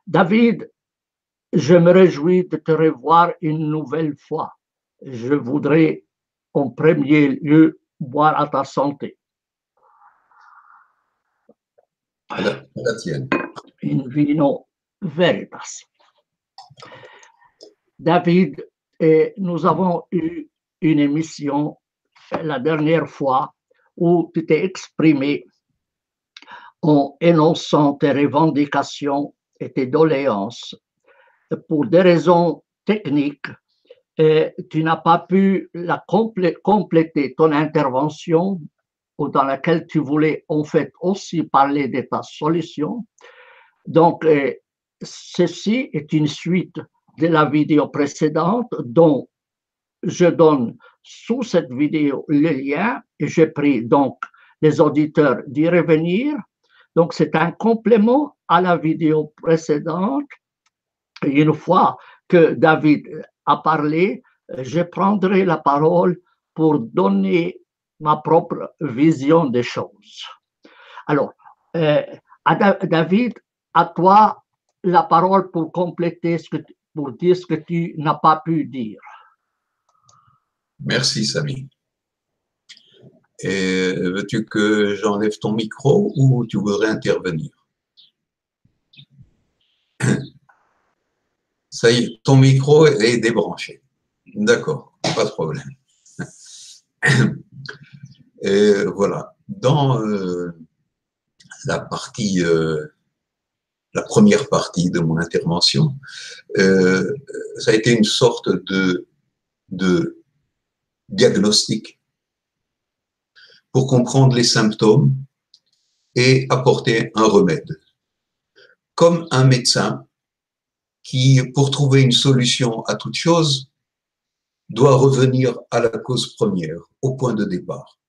David, je me réjouis de te revoir une nouvelle fois. Je voudrais en premier lieu boire à ta santé. À la tienne. In vino veritas. David, nous avons eu une émission la dernière fois où tu t'es exprimé en énonçant tes revendications et tes doléances. Pour des raisons techniques, tu n'as pas pu compléter ton intervention dans laquelle tu voulais en fait aussi parler de ta solution. Donc, ceci est une suite de la vidéo précédente dont je donne sous cette vidéo le lien et je prie donc les auditeurs d'y revenir. Donc, c'est un complément à la vidéo précédente. Et une fois que David a parlé, je prendrai la parole pour donner ma propre vision des choses. Alors, David, à toi la parole pour compléter pour dire ce que tu n'as pas pu dire. Merci, Samy. Et veux-tu que j'enlève ton micro ou tu voudrais intervenir? Ça y est, ton micro est débranché. D'accord, pas de problème. Et voilà. Dans la première partie de mon intervention, ça a été une sorte de diagnostic pour comprendre les symptômes et apporter un remède. Comme un médecin qui, pour trouver une solution à toute chose, doit revenir à la cause première, au point de départ.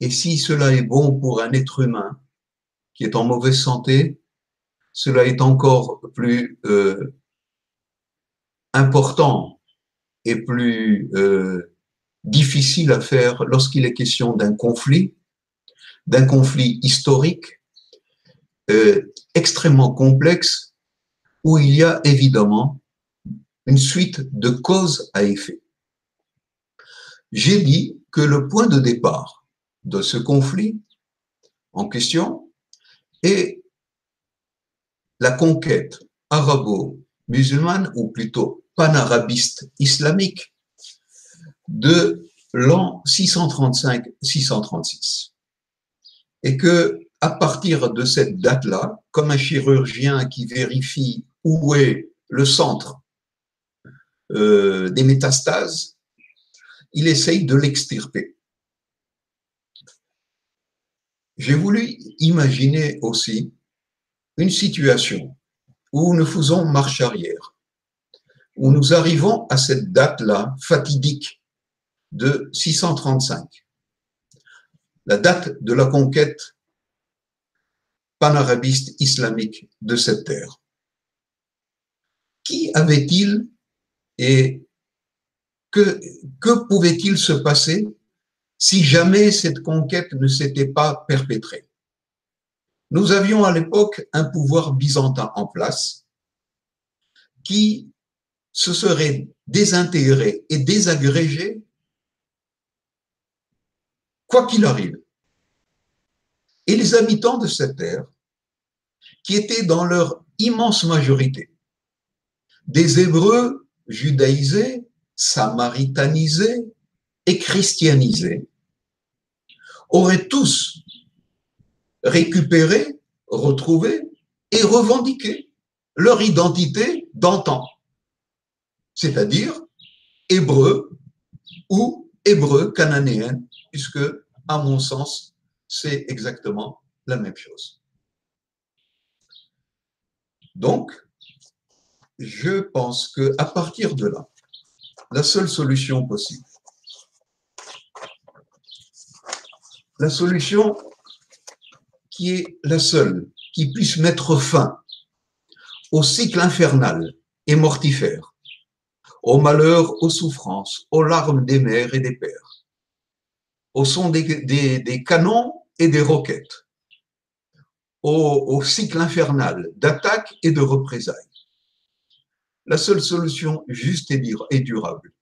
Et si cela est bon pour un être humain qui est en mauvaise santé, cela est encore plus important et plus difficile à faire lorsqu'il est question d'un conflit historique extrêmement complexe où il y a évidemment une suite de cause à effet. J'ai dit que le point de départ de ce conflit en question est la conquête arabo-musulmane, ou plutôt panarabiste islamique, de l'an 635-636. Et que, à partir de cette date-là, comme un chirurgien qui vérifie où est le centre des métastases, il essaye de l'extirper. J'ai voulu imaginer aussi une situation où nous faisons marche arrière, où nous arrivons à cette date-là fatidique de 635, la date de la conquête panarabiste islamique de cette terre. Qui avait-il et que pouvait-il se passer si jamais cette conquête ne s'était pas perpétrée? Nous avions à l'époque un pouvoir byzantin en place qui se serait désintégré et désagrégé quoi qu'il arrive. Et les habitants de cette terre, qui étaient dans leur immense majorité des Hébreux judaïsés, samaritanisés et christianisés, auraient tous récupéré, retrouvé et revendiqué leur identité d'antan, c'est-à-dire hébreux ou hébreux cananéen, puisque, à mon sens, c'est exactement la même chose. Donc, je pense qu'à partir de là, la seule solution possible, la solution qui est la seule qui puisse mettre fin au cycle infernal et mortifère, au malheur, aux souffrances, aux larmes des mères et des pères, au son des canons et des roquettes, au cycle infernal d'attaques et de représailles. La seule solution juste et durable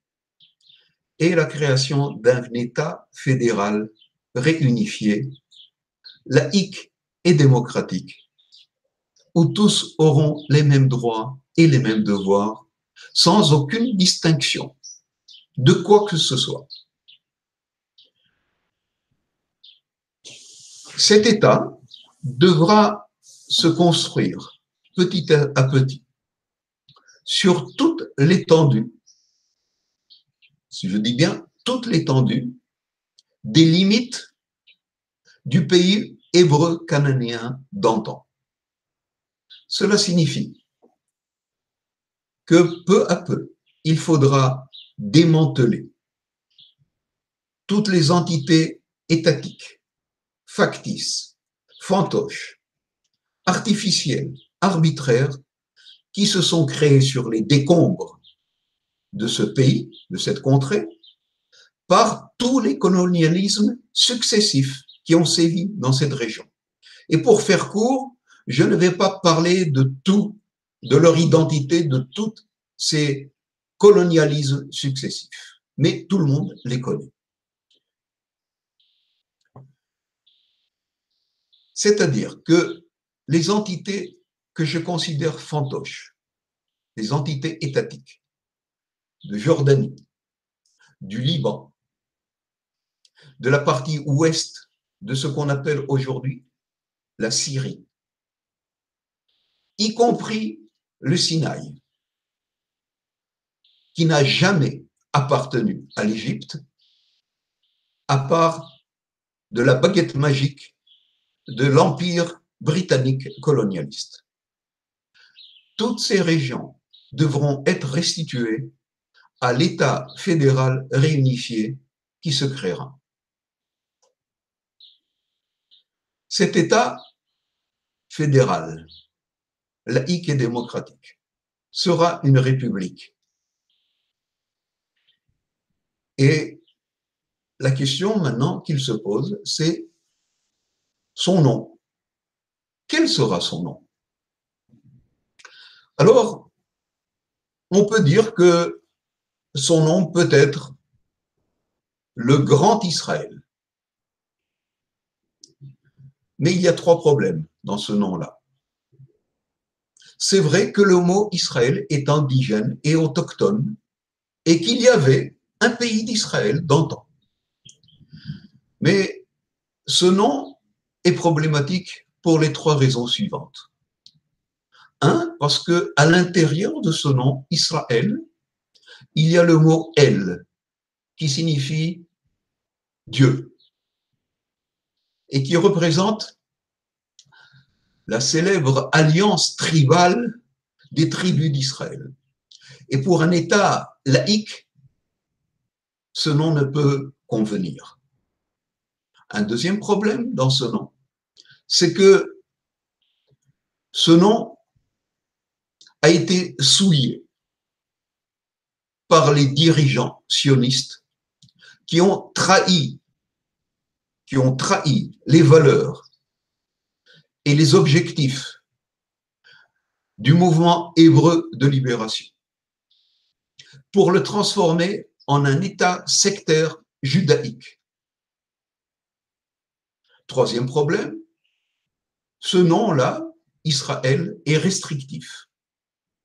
est la création d'un État fédéral réunifié, laïque et démocratique, où tous auront les mêmes droits et les mêmes devoirs, sans aucune distinction de quoi que ce soit. Cet État devra se construire petit à petit sur toute l'étendue, si je dis bien toute l'étendue, des limites du pays hébreu cananéen d'antan. Cela signifie que peu à peu, il faudra démanteler toutes les entités étatiques, factices, fantoches, artificielles, arbitraires, qui se sont créées sur les décombres de ce pays, de cette contrée, par tous les colonialismes successifs qui ont sévi dans cette région. Et pour faire court, je ne vais pas parler de tout, de leur identité, de tous ces colonialismes successifs, mais tout le monde les connaît. C'est-à-dire que les entités que je considère fantoches, les entités étatiques de Jordanie, du Liban, de la partie ouest de ce qu'on appelle aujourd'hui la Syrie, y compris le Sinaï, qui n'a jamais appartenu à l'Égypte, à part de la baguette magique de l'empire britannique colonialiste. Toutes ces régions devront être restituées à l'État fédéral réunifié qui se créera. Cet État fédéral, laïque et démocratique, sera une république. Et la question maintenant qu'il se pose, c'est son nom. Quel sera son nom? Alors, on peut dire que son nom peut être le Grand Israël. Mais il y a trois problèmes dans ce nom-là. C'est vrai que le mot Israël est indigène et autochtone et qu'il y avait un pays d'Israël d'antan. Mais ce nom est problématique pour les trois raisons suivantes. Un, parce qu'à l'intérieur de ce nom, Israël, il y a le mot El, qui signifie Dieu, et qui représente la célèbre alliance tribale des tribus d'Israël. Et pour un État laïque, ce nom ne peut convenir. Un deuxième problème dans ce nom, c'est que ce nom a été souillé par les dirigeants sionistes qui ont trahi les valeurs et les objectifs du mouvement hébreu de libération pour le transformer en un État sectaire judaïque. Troisième problème, ce nom-là, Israël, est restrictif.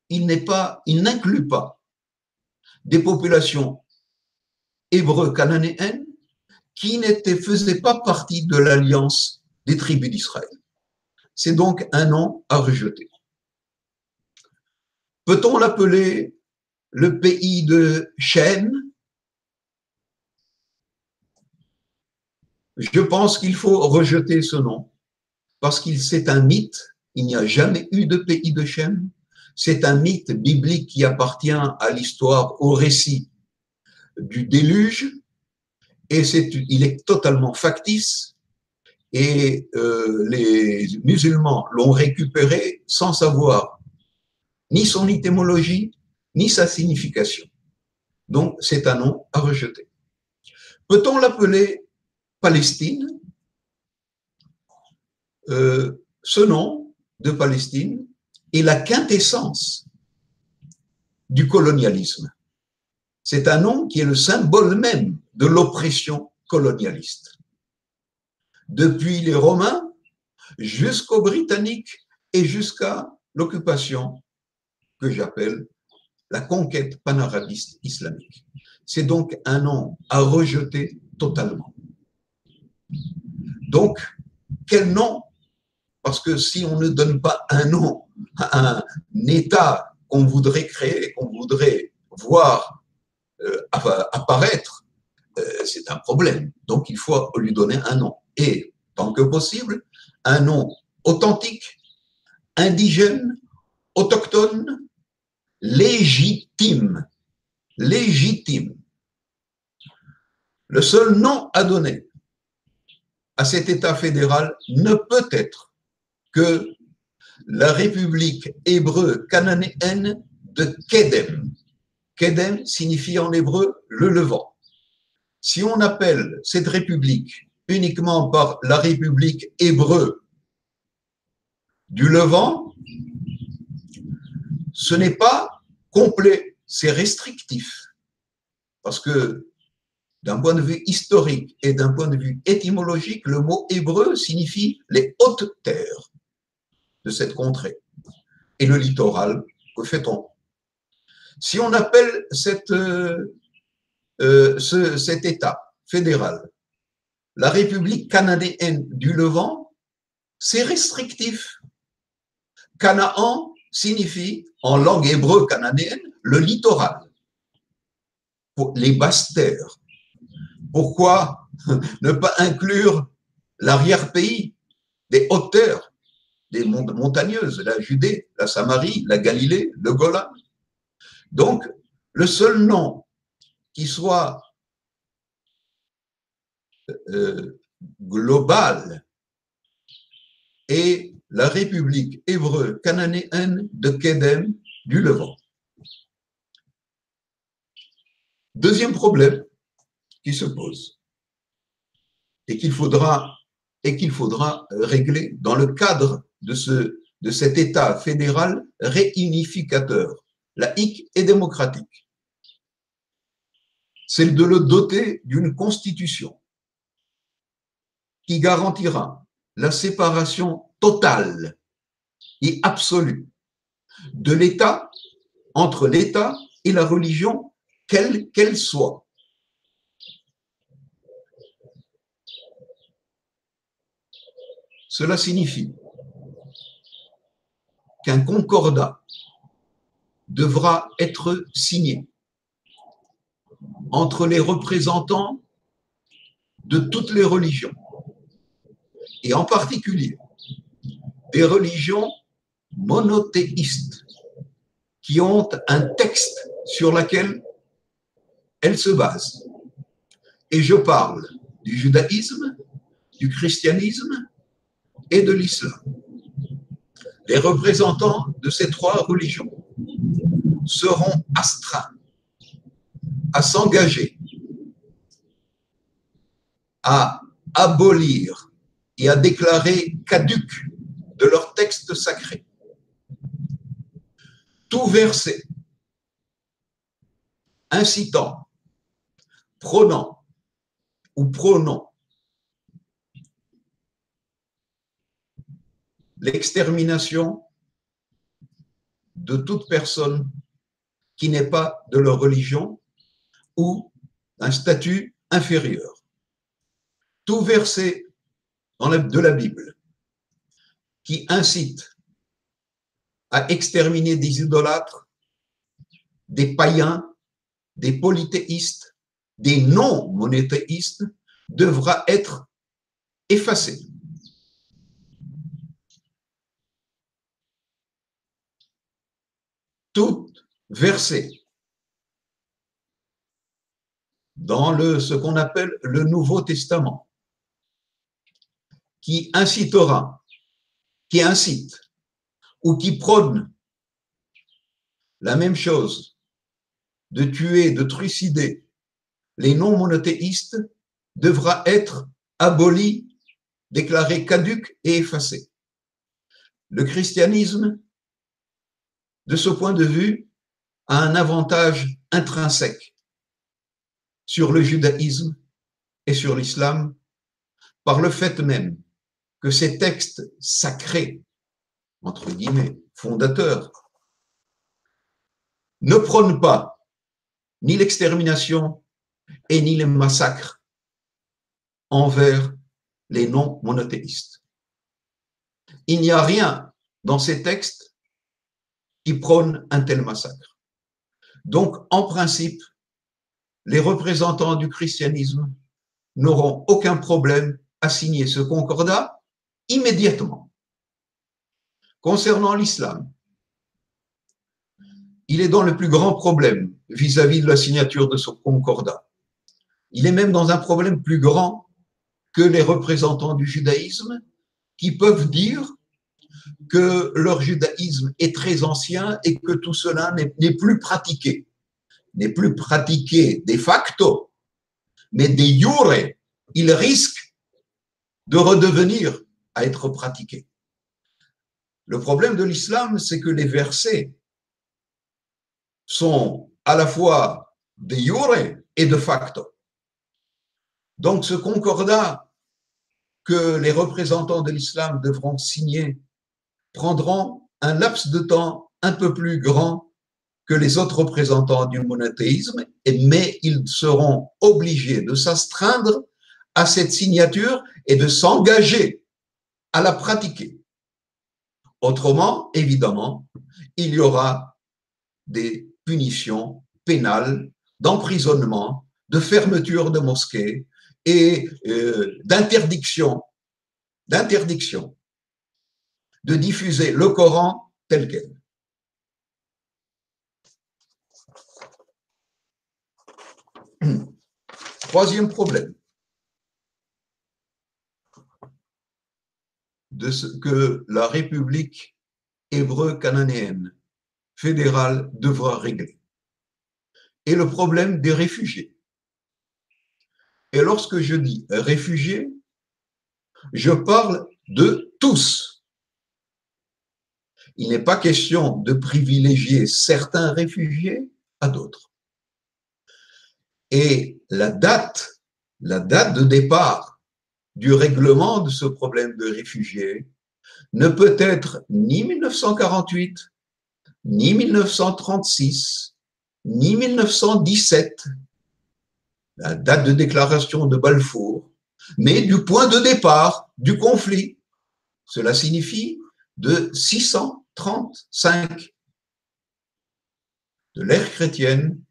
Il n'inclut pas des populations hébreux cananéennes qui ne faisaient pas partie de l'alliance des tribus d'Israël. C'est donc un nom à rejeter. Peut-on l'appeler le pays de Shem? Je pense qu'il faut rejeter ce nom parce que c'est un mythe. Il n'y a jamais eu de pays de Shem. C'est un mythe biblique qui appartient à l'histoire, au récit du déluge, et il est totalement factice, et les musulmans l'ont récupéré sans savoir ni son étymologie, ni sa signification. Donc, c'est un nom à rejeter. Peut-on l'appeler Palestine? ce nom de Palestine est la quintessence du colonialisme. C'est un nom qui est le symbole même de l'oppression colonialiste. Depuis les Romains jusqu'aux Britanniques et jusqu'à l'occupation que j'appelle la conquête panarabiste islamique. C'est donc un nom à rejeter totalement. Donc, quel nom? Parce que si on ne donne pas un nom à un État qu'on voudrait créer, qu'on voudrait voir apparaître, c'est un problème. Donc, il faut lui donner un nom. Et, tant que possible, un nom authentique, indigène, autochtone, légitime. Légitime. Le seul nom à donner à cet État fédéral ne peut être que la République hébreu cananéenne de Kedem. Kedem signifie en hébreu le Levant. Si on appelle cette République uniquement par la République hébreu du Levant, ce n'est pas complet, c'est restrictif. Parce que d'un point de vue historique et d'un point de vue étymologique, le mot hébreu signifie les hautes terres de cette contrée. Et le littoral, que fait-on? Si on appelle cet État fédéral la République cananéenne du Levant, c'est restrictif. Canaan signifie, en langue hébreu cananéenne, le littoral, pour les basses terres. Pourquoi ne pas inclure l'arrière-pays des hautes terres, des montagneuses, la Judée, la Samarie, la Galilée, le Golan? Donc, le seul nom qui soit global est la République hébreu cananéenne de Kedem du Levant. Deuxième problème qui se pose et qu'il faudra régler dans le cadre de cet État fédéral réunificateur, laïque et démocratique, c'est de le doter d'une constitution qui garantira la séparation totale et absolue de l'État, entre l'État et la religion, quelle qu'elle soit. Cela signifie qu'un concordat devra être signé entre les représentants de toutes les religions, et en particulier des religions monothéistes qui ont un texte sur lequel elles se basent. Et je parle du judaïsme, du christianisme et de l'islam. Les représentants de ces trois religions seront astreints à s'engager à abolir et à déclarer caduc de leurs textes sacrés tout verset incitant, prônant ou prônant l'extermination de toute personne qui n'est pas de leur religion ou d'un statut inférieur. Tout verset de la Bible qui incite à exterminer des idolâtres, des païens, des polythéistes, des non-monothéistes devra être effacé. Tout verset dans ce qu'on appelle le Nouveau Testament qui incitera, qui incite ou qui prône la même chose, de tuer, de trucider les non-monothéistes, devra être aboli, déclaré caduc et effacé. Le christianisme, de ce point de vue, a un avantage intrinsèque sur le judaïsme et sur l'islam par le fait même que ces textes sacrés, entre guillemets, fondateurs, ne prônent pas ni l'extermination et ni les massacres envers les non-monothéistes. Il n'y a rien dans ces textes qui prône un tel massacre. Donc, en principe, les représentants du christianisme n'auront aucun problème à signer ce concordat immédiatement. Concernant l'islam, il est dans le plus grand problème vis-à-vis de la signature de ce concordat. Il est même dans un problème plus grand que les représentants du judaïsme qui peuvent dire que leur judaïsme est très ancien et que tout cela n'est plus pratiqué. N'est plus pratiqué de facto, mais de jure, il risque de redevenir à être pratiqué. Le problème de l'islam, c'est que les versets sont à la fois de jure et de facto. Donc ce concordat que les représentants de l'islam devront signer prendront un laps de temps un peu plus grand que les autres représentants du monothéisme, mais ils seront obligés de s'astreindre à cette signature et de s'engager à la pratiquer. Autrement, évidemment, il y aura des punitions pénales, d'emprisonnement, de fermeture de mosquées et d'interdiction de diffuser le Coran tel quel. Troisième problème de ce que la République hébreu cananéenne fédérale devra régler est le problème des réfugiés. Et lorsque je dis réfugiés, je parle de tous. Il n'est pas question de privilégier certains réfugiés à d'autres. Et la date de départ du règlement de ce problème de réfugiés ne peut être ni 1948, ni 1936, ni 1917, la date de déclaration de Balfour, mais du point de départ du conflit. Cela signifie de 635 de l'ère chrétienne,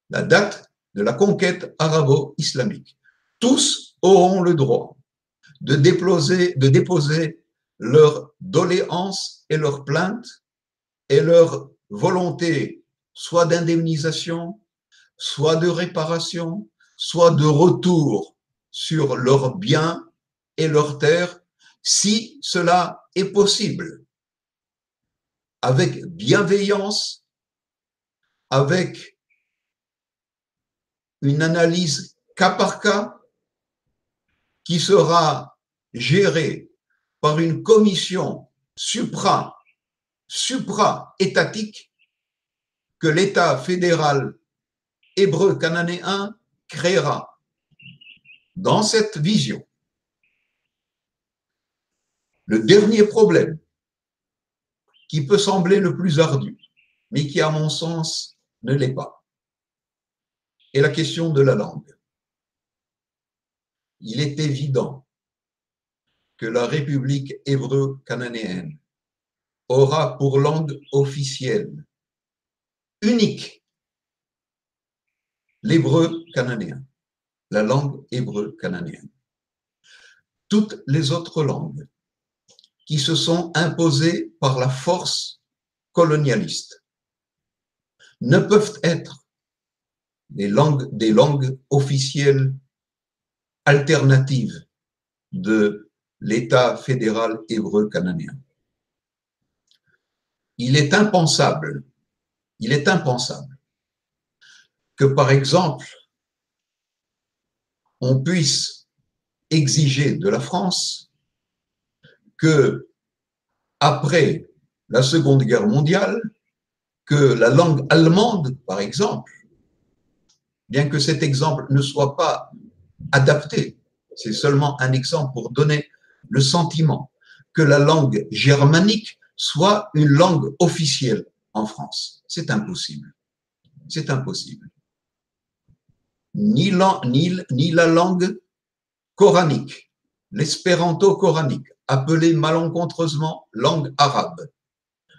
la date de la conquête arabo-islamique. Tous auront le droit de déposer leurs doléances et leurs plaintes et leur volonté soit d'indemnisation, soit de réparation, soit de retour sur leurs biens et leurs terres, si cela est possible, avec bienveillance, avec une analyse cas par cas qui sera gérée par une commission supra-étatique que l'État fédéral hébreu cananéen créera. Dans cette vision, le dernier problème qui peut sembler le plus ardu, mais qui, à mon sens, ne l'est pas, est la question de la langue. Il est évident que la République hébreu cananéenne aura pour langue officielle unique l'hébreu cananéen, la langue hébreu cananéenne. Toutes les autres langues qui se sont imposées par la force colonialiste ne peuvent être des langues officielles alternatives de l'État fédéral hébreu cananéen. Il est impensable que, par exemple, on puisse exiger de la France que après la Seconde Guerre mondiale que la langue allemande, par exemple, bien que cet exemple ne soit pas adapté, c'est seulement un exemple pour donner le sentiment que la langue germanique soit une langue officielle en France. C'est impossible. C'est impossible. Ni la langue coranique, l'espéranto coranique, appelée malencontreusement langue arabe,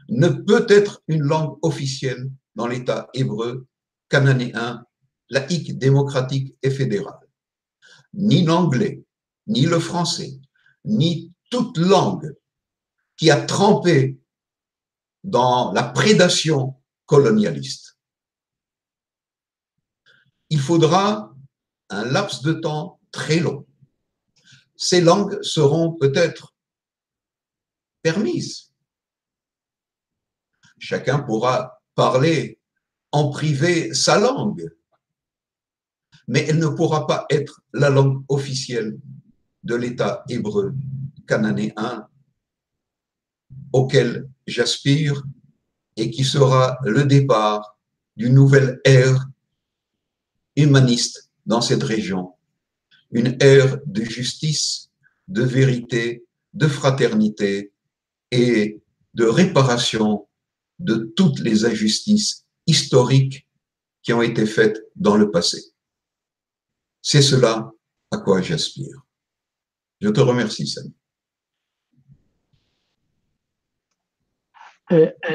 ne peut être une langue officielle dans l'État hébreu, cananéen, laïque, démocratique et fédéral. Ni l'anglais, ni le français, ni toute langue qui a trempé dans la prédation colonialiste. Il faudra un laps de temps très long. Ces langues seront peut-être permises. Chacun pourra parler en privé sa langue, mais elle ne pourra pas être la langue officielle de l'État hébreu cananéen auquel j'aspire et qui sera le départ d'une nouvelle ère humaniste dans cette région, une ère de justice, de vérité, de fraternité et de réparation de toutes les injustices historiques qui ont été faites dans le passé. C'est cela à quoi j'aspire. Je te remercie, Samy.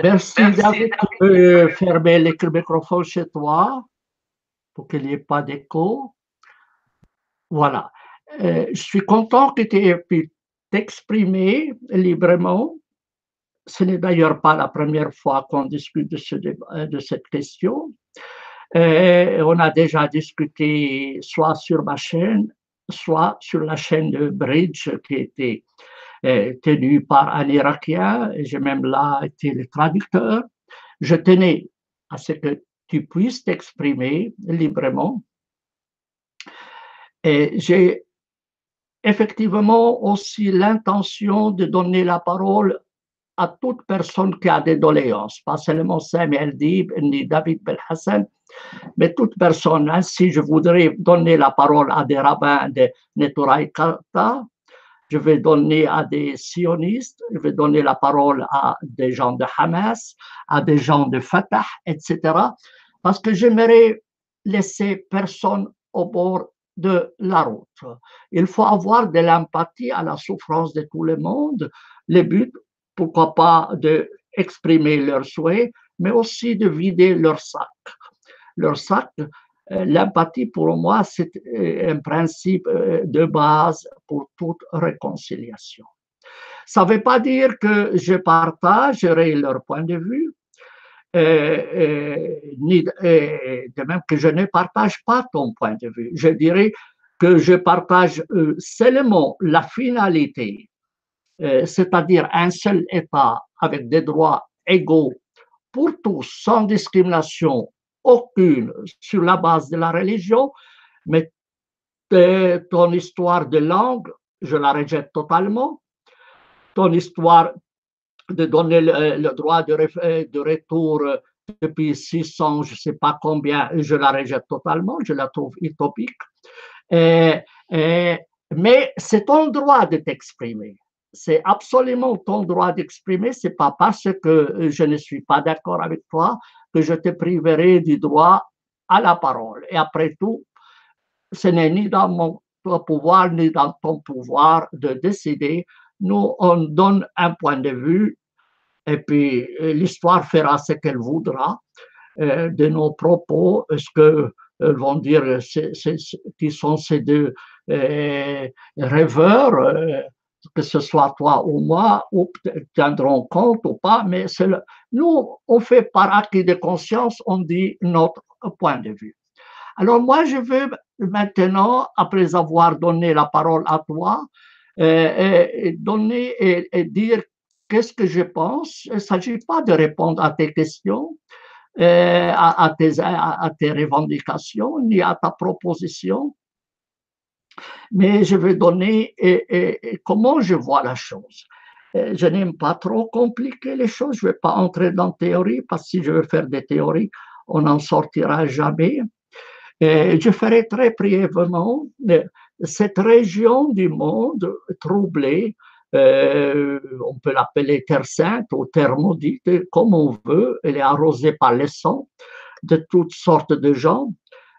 Merci, David. Tu peux fermer le microphone chez toi pour qu'il n'y ait pas d'écho. Voilà. Je suis content que tu aies pu t'exprimer librement. Ce n'est d'ailleurs pas la première fois qu'on discute de cette question. On a déjà discuté soit sur ma chaîne, soit sur la chaîne de Bridge qui était tenue par un Irakien. J'ai même là été le traducteur. Je tenais à ce que tu puisses t'exprimer librement. Et j'ai effectivement aussi l'intention de donner la parole à toute personne qui a des doléances, pas seulement Sami El-Dib ni David Belhassan, mais toute personne. Ainsi, je voudrais donner la parole à des rabbins de Neturei Karta, je vais donner à des sionistes, je vais donner la parole à des gens de Hamas, à des gens de Fatah, etc. Parce que j'aimerais laisser personne au bord de la route. Il faut avoir de l'empathie à la souffrance de tout le monde. Le but, pourquoi pas, d'exprimer leurs souhaits, mais aussi de vider leur sac. Leur sac, l'empathie, pour moi, c'est un principe de base pour toute réconciliation. Ça ne veut pas dire que je partagerai leur point de vue, ni de même que je ne partage pas ton point de vue. Je dirais que je partage seulement la finalité, c'est-à-dire un seul État avec des droits égaux pour tous, sans discrimination aucune sur la base de la religion, mais ton histoire de langue, je la rejette totalement. Ton histoire de donner le droit de retour depuis 600, je ne sais pas combien, je la rejette totalement, je la trouve utopique. Mais c'est ton droit de t'exprimer. C'est absolument ton droit d'exprimer. Ce n'est pas parce que je ne suis pas d'accord avec toi que je te priverai du droit à la parole. Et après tout, ce n'est ni dans mon pouvoir ni dans ton pouvoir de décider. Nous, on donne un point de vue et puis l'histoire fera ce qu'elle voudra de nos propos. Est-ce qu'elles vont dire qui sont ces deux rêveurs, que ce soit toi ou moi, ou tiendront compte ou pas, mais nous, on fait par acquis de conscience, on dit notre point de vue. Alors moi, je veux maintenant, après avoir donné la parole à toi, donner et dire qu'est-ce que je pense. Il ne s'agit pas de répondre à tes questions, à tes revendications, ni à ta proposition, mais je vais donner comment je vois la chose. je n'aime pas trop compliquer les choses, je ne vais pas entrer dans la théorie, parce que si je veux faire des théories, on n'en sortira jamais. Je ferai très brièvement cette région du monde troublée, on peut l'appeler Terre Sainte ou Terre Maudite, comme on veut, elle est arrosée par le sang de toutes sortes de gens.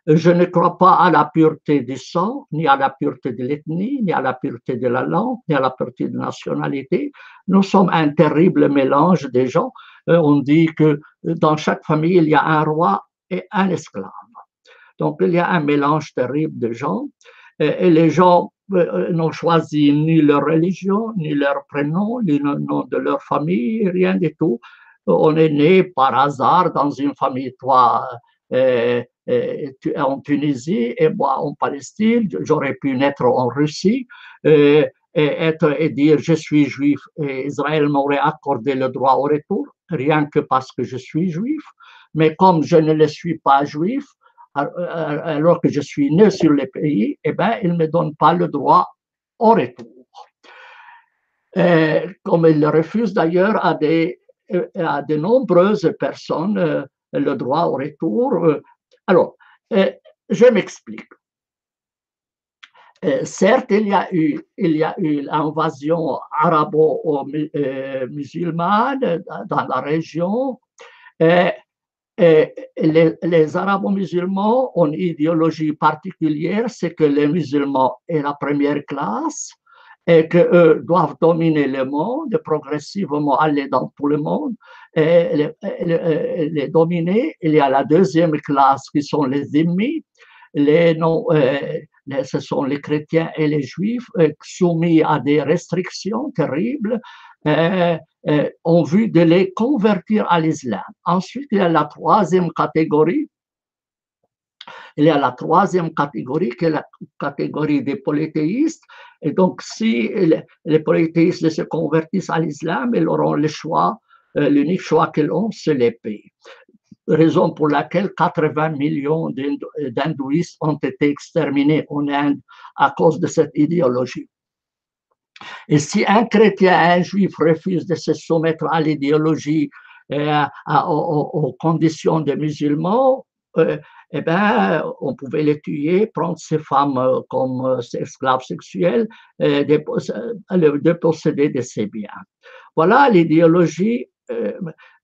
Je ne crois pas à la pureté du sang, ni à la pureté de l'ethnie, ni à la pureté de la langue, ni à la pureté de la nationalité. Nous sommes un terrible mélange des gens. On dit que dans chaque famille, il y a un roi et un esclave. Donc, il y a un mélange terrible de gens. Et les gens n'ont choisi ni leur religion, ni leur prénom, ni le nom de leur famille, rien du tout. On est né par hasard dans une famille, toi, en Tunisie et moi en Palestine. J'aurais pu naître en Russie et dire je suis juif et Israël m'aurait accordé le droit au retour, rien que parce que je suis juif. Mais comme je ne le suis pas juif, alors que je suis né sur le pays, eh ben, il ne me donne pas le droit au retour. Comme il refuse d'ailleurs à de nombreuses personnes le droit au retour. Alors, je m'explique. Certes, il y a eu l'invasion arabo-musulmane dans la région. Les arabo-musulmans ont une idéologie particulière, c'est que les musulmans est la première classe et qu'eux doivent dominer le monde, progressivement aller dans tout le monde et les dominer. Il y a la deuxième classe qui sont les ennemis, ce sont les chrétiens et les juifs soumis à des restrictions terribles. En vue de les convertir à l'islam. Ensuite, il y a la troisième catégorie. Il y a la troisième catégorie qui est la catégorie des polythéistes. Et donc, si les polythéistes se convertissent à l'islam, ils auront le choix, l'unique choix qu'ils ont, c'est l'épée. Raison pour laquelle 80 millions d'hindouistes ont été exterminés en Inde à cause de cette idéologie. Et si un chrétien, un juif refuse de se soumettre à l'idéologie, aux conditions des musulmans, eh ben, on pouvait les tuer, prendre ces femmes comme esclaves sexuels, déposséder de ses biens. Voilà l'idéologie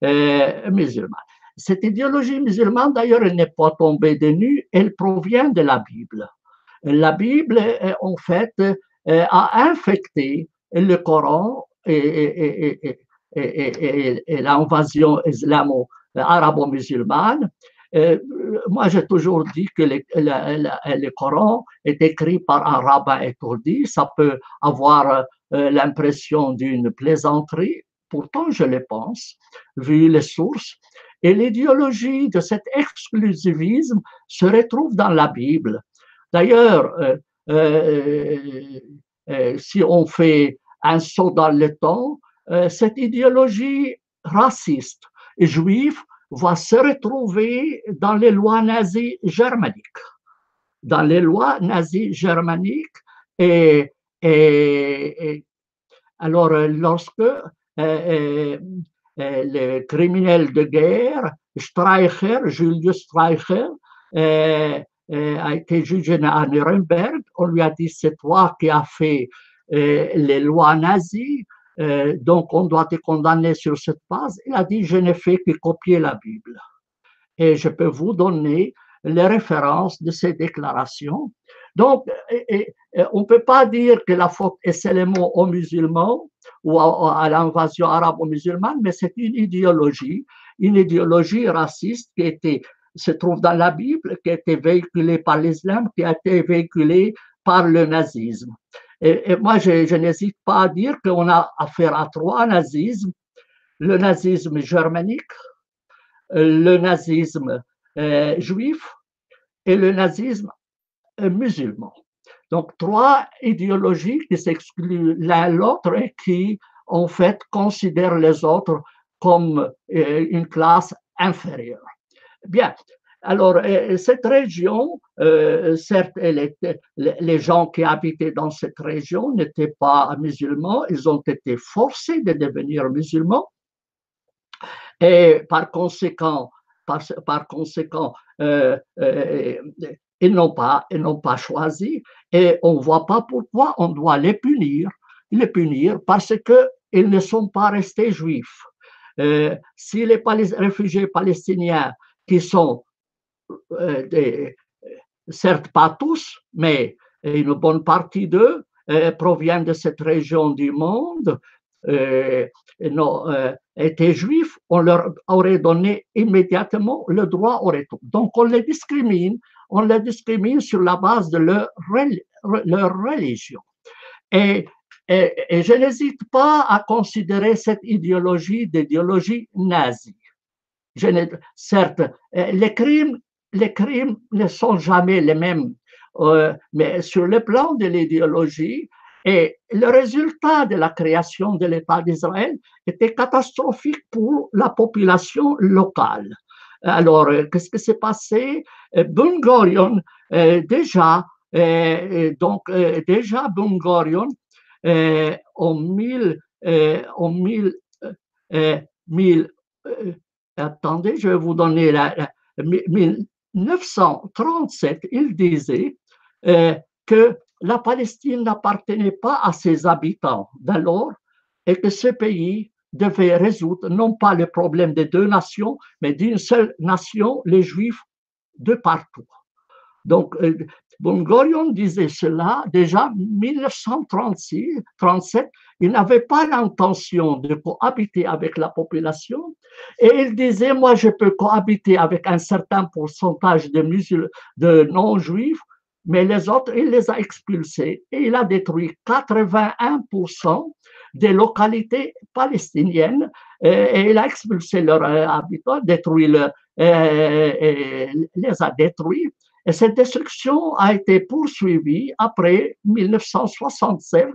musulmane. Cette idéologie musulmane, d'ailleurs, elle n'est pas tombée de nues, elle provient de la Bible. La Bible, en fait, a infecté le Coran et l'invasion islamo-arabo-musulmane. Moi, j'ai toujours dit que le Coran est écrit par un rabbin étourdi. Ça peut avoir l'impression d'une plaisanterie. Pourtant, je le pense, vu les sources. Et l'idéologie de cet exclusivisme se retrouve dans la Bible. D'ailleurs, si on fait un saut dans le temps, cette idéologie raciste et juive va se retrouver dans les lois nazies germaniques. Dans les lois nazies germaniques, et alors lorsque le criminel de guerre, Streicher, Julius Streicher, a été jugé à Nuremberg. On lui a dit, c'est toi qui as fait les lois nazies, donc on doit te condamner sur cette base. Il a dit, je n'ai fait que copier la Bible. Et je peux vous donner les références de ces déclarations. Donc, on ne peut pas dire que la faute est seulement aux musulmans ou à l'invasion arabo-musulmane, mais c'est une idéologie raciste qui se trouve dans la Bible, qui a été véhiculée par l'islam, qui a été véhiculée par le nazisme. Et moi, je n'hésite pas à dire qu'on a affaire à trois nazismes: le nazisme germanique, le nazisme juif et le nazisme musulman. Donc, trois idéologies qui s'excluent l'un l'autre et qui, en fait, considèrent les autres comme une classe inférieure. Bien, Alors, cette région, certes, les gens qui habitaient dans cette région n'étaient pas musulmans, ils ont été forcés de devenir musulmans et par conséquent, par conséquent ils n'ont pas choisi et on ne voit pas pourquoi on doit les punir parce qu'ils ne sont pas restés juifs. Si les réfugiés palestiniens qui sont certes pas tous, mais une bonne partie d'eux proviennent de cette région du monde, étaient juifs, on leur aurait donné immédiatement le droit au retour. Donc on les discrimine sur la base de leur religion. Et je n'hésite pas à considérer cette idéologie d'idéologie nazie. Certes, les crimes ne sont jamais les mêmes, mais sur le plan de l'idéologie, et le résultat de la création de l'État d'Israël était catastrophique pour la population locale. Alors, qu'est-ce qui s'est passé? Ben Gurion, déjà Ben Gurion, en 1000, attendez, je vais vous donner 1937, il disait que la Palestine n'appartenait pas à ses habitants d'alors et que ce pays devait résoudre non pas le problème des deux nations, mais d'une seule nation, les Juifs de partout. Donc, Ben Gurion disait cela déjà en 1937. Il n'avait pas l'intention de cohabiter avec la population et il disait, moi, je peux cohabiter avec un certain pourcentage de non-juifs, mais les autres, il les a expulsés et il a détruit 81% des localités palestiniennes et il a expulsé leurs habitants, les a détruits. Et cette destruction a été poursuivie après 1967.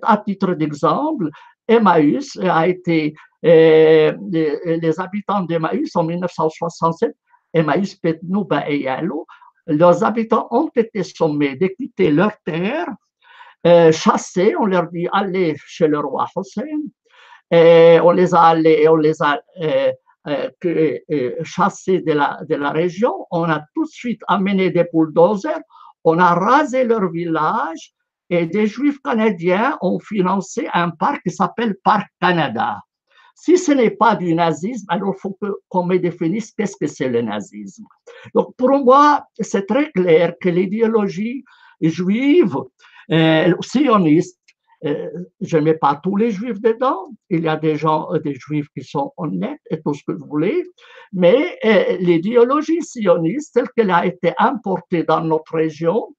À titre d'exemple, Emmaüs a été, les habitants d'Emmaüs en 1967, Emmaüs, Petnouba et Yalo, leurs habitants ont été sommés de quitter leur terre, chassés, on leur dit allez chez le roi Hussein, et on les a chassés de la région, on a tout de suite amené des bulldozers, on a rasé leur village et des Juifs canadiens ont financé un parc qui s'appelle Parc Canada. Si ce n'est pas du nazisme, alors il faut qu'on me définisse qu'est-ce que c'est le nazisme. Donc pour moi, c'est très clair que l'idéologie juive, sioniste, je ne mets pas tous les juifs dedans, il y a des juifs qui sont honnêtes et tout ce que vous voulez, mais l'idéologie sioniste, telle qu'elle a été importée dans notre région,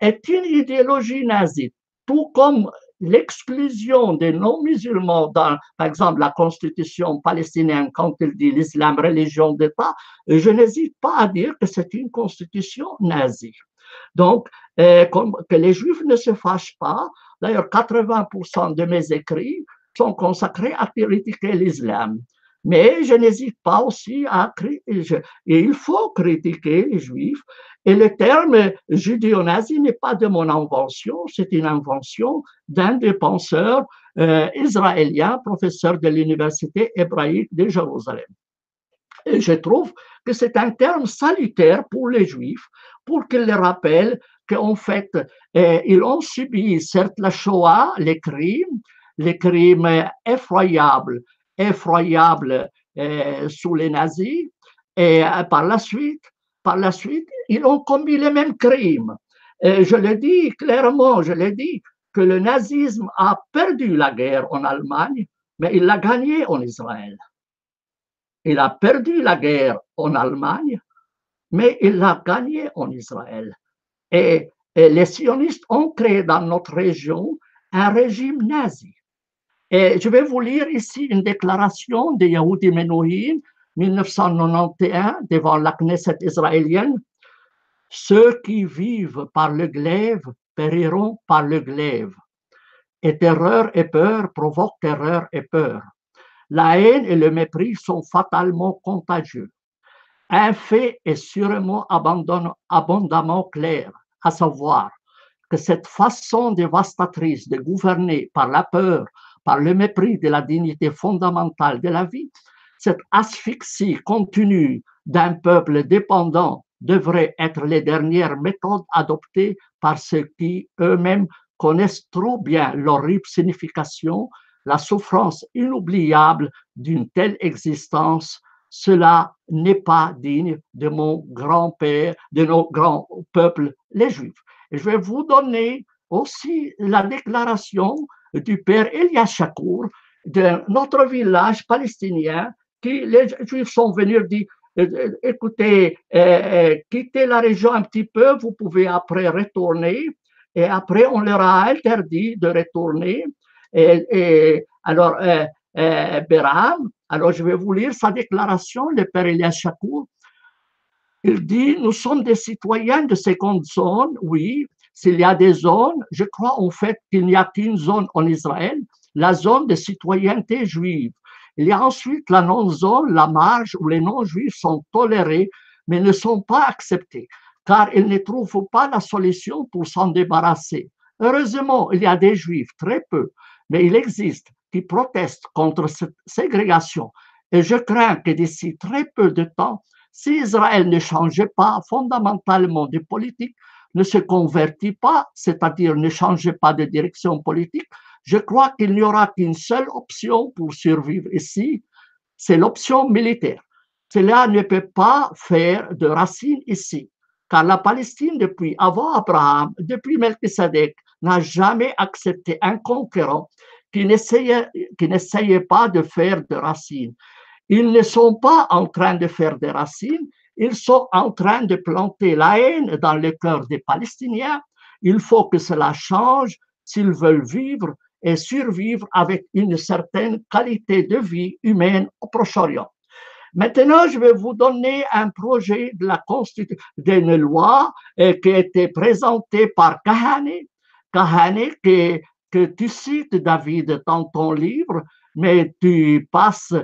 est une idéologie nazie, tout comme l'exclusion des non-musulmans dans, par exemple, la constitution palestinienne, quand elle dit l'islam, religion d'État, je n'hésite pas à dire que c'est une constitution nazie. Donc, que les juifs ne se fâchent pas. D'ailleurs, 80% de mes écrits sont consacrés à critiquer l'islam. Mais je n'hésite pas aussi à critiquer. Et il faut critiquer les juifs. Et le terme judéo-nazi n'est pas de mon invention, c'est une invention d'un des penseurs israéliens, professeur de l'université hébraïque de Jérusalem. Et je trouve que c'est un terme salutaire pour les Juifs, pour qu'ils les rappellent qu'en fait, ils ont subi, certes, la Shoah, les crimes effroyables sous les nazis, et par la suite, ils ont commis les mêmes crimes. Et je le dis clairement, que le nazisme a perdu la guerre en Allemagne, mais il l'a gagnée en Israël. Il a perdu la guerre en Allemagne, mais il l'a gagnée en Israël. Et les sionistes ont créé dans notre région un régime nazi. Et je vais vous lire ici une déclaration de Yehudi Menuhin, 1991, devant la Knesset israélienne. Ceux qui vivent par le glaive périront par le glaive. Et terreur et peur provoquent terreur et peur. La haine et le mépris sont fatalement contagieux. un fait est sûrement abondamment clair, à savoir que cette façon dévastatrice de gouverner par la peur, par le mépris de la dignité fondamentale de la vie, cette asphyxie continue d'un peuple dépendant devrait être les dernières méthodes adoptées par ceux qui eux-mêmes connaissent trop bien l'horrible signification, la souffrance inoubliable d'une telle existence. Cela n'est pas digne de mon grand-père, de nos grands peuples, les Juifs. Et je vais vous donner aussi la déclaration du père Elias Chakour de notre village palestinien qui les Juifs sont venus dire écoutez, quittez la région un petit peu, vous pouvez après retourner. Et après, on leur a interdit de retourner. Et alors, Beram, alors je vais vous lire sa déclaration, le père Elias Chakour. Il dit, nous sommes des citoyens de seconde zone, oui. S'il y a des zones, je crois en fait qu'il n'y a qu'une zone en Israël, la zone de citoyenneté juive. Il y a ensuite la non-zone, la marge où les non-juifs sont tolérés, mais ne sont pas acceptés, car ils ne trouvent pas la solution pour s'en débarrasser. Heureusement, il y a des juifs, très peu, mais il existe qui protestent contre cette ségrégation. Et je crains que d'ici très peu de temps, si Israël ne changeait pas fondamentalement de politique, ne se convertit pas, c'est-à-dire ne changeait pas de direction politique, je crois qu'il n'y aura qu'une seule option pour survivre ici, c'est l'option militaire. Cela ne peut pas faire de racines ici, car la Palestine, depuis avant Abraham, depuis Melchisedec, n'a jamais accepté un conquérant qui n'essayait pas de faire de racines. Ils ne sont pas en train de faire des racines, ils sont en train de planter la haine dans le cœur des Palestiniens. Il faut que cela change s'ils veulent vivre et survivre avec une certaine qualité de vie humaine au Proche-Orient. Maintenant, je vais vous donner un projet de la Constitution, d'une loi qui a été présentée par Kahane. Kahane, que tu cites, David, dans ton livre, mais tu passes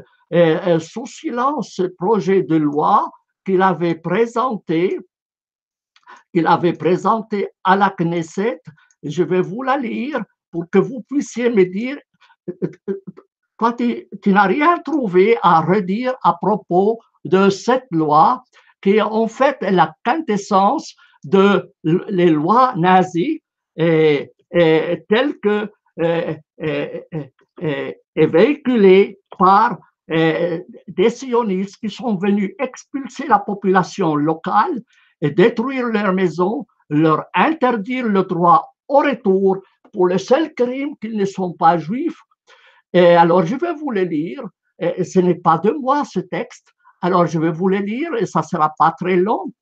sous silence ce projet de loi qu'il avait présenté à la Knesset. Je vais vous la lire pour que vous puissiez me dire, toi, tu n'as rien trouvé à redire à propos de cette loi qui est en fait la quintessence de les lois nazies telles que véhiculées par des sionistes qui sont venus expulser la population locale et détruire leurs maisons, leur interdire le droit au retour pour le seul crime qu'ils ne sont pas juifs. Et alors, je vais vous le lire. Et ce n'est pas de moi, ce texte. Alors, je vais vous le lire et ça ne sera pas très long.